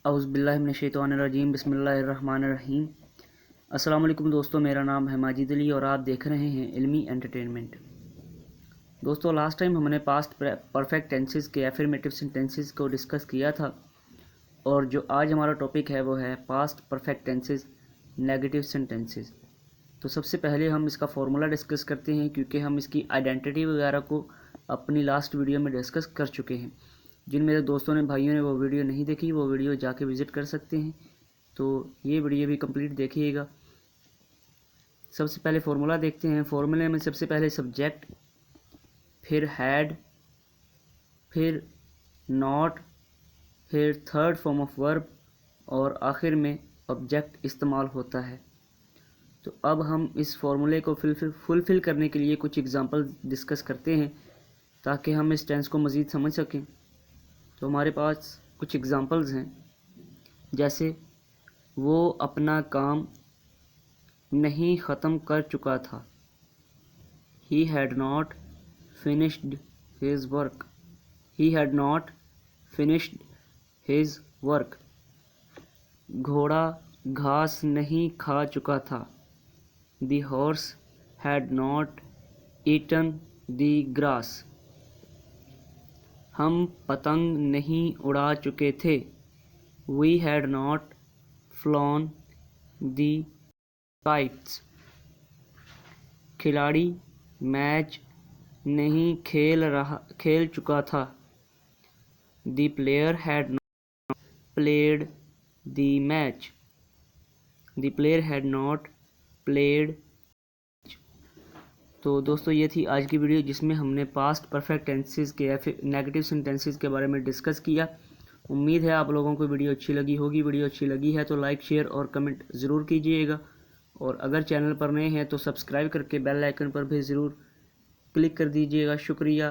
اعوذ باللہ من الشیطان الرجیم، بسم اللہ الرحمن الرحیم۔ السلام علیکم دوستو، میرا نام ہے ماجد علی اور آپ دیکھ رہے ہیں علمی انٹرٹینمنٹ۔ دوستو لاسٹ ٹائم ہم نے پاسٹ پرفیکٹ ٹینسز کے افرمیٹیو سینٹینسز کو ڈسکس کیا تھا، اور جو آج ہمارا ٹاپک ہے وہ ہے past perfect tenses negative sentences. تو سب سے پہلے ہم اس کا فارمولا ڈسکس کرتے ہیں، کیونکہ ہم اس کی آئیڈینٹی وغیرہ کو اپنی لاسٹ ویڈیو میں ڈسکس کر چکے ہیں۔ جن میرے دوستوں نے بھائیوں نے وہ ویڈیو نہیں دیکھی، وہ ویڈیو جا کے وزٹ کر سکتے ہیں، تو یہ ویڈیو بھی کمپلیٹ دیکھیے گا۔ سب سے پہلے فارمولا دیکھتے ہیں۔ فارمولے میں سب سے پہلے سبجیکٹ، پھر ہیڈ، پھر ناٹ، پھر تھرڈ فارم آف ورب، اور آخر میں آبجیکٹ استعمال ہوتا ہے۔ تو اب ہم اس فارمولے کو فلفل کرنے کے لیے کچھ ایگزامپل ڈسکس کرتے ہیں تاکہ ہم اس ٹینس کو مزید سمجھ سکیں۔ تو ہمارے پاس کچھ ایگزامپلز ہیں، جیسے وہ اپنا کام نہیں ختم کر چکا تھا، He had not finished his work. He had not finished his work. گھوڑا گھاس نہیں کھا چکا تھا، The horse had not eaten the grass. ہم پتنگ نہیں اڑا چکے تھے، We had not flown the kites. کھلاڑی میچ نہیں کھیل چکا تھا، The player had not played the match. The player had not played. تو دوستو یہ تھی آج کی ویڈیو، جس میں ہم نے پاسٹ پرفیکٹ ٹینسز کے نیگیٹو سینٹینسز کے بارے میں ڈسکس کیا۔ امید ہے آپ لوگوں کو ویڈیو اچھی لگی ہوگی۔ ویڈیو اچھی لگی ہے تو لائک، شیئر اور کمنٹ ضرور کیجیے گا، اور اگر چینل پر نئے ہیں تو سبسکرائب کر کے بیل آئیکن پر بھی ضرور کلک کر دیجیے گا۔ شکریہ۔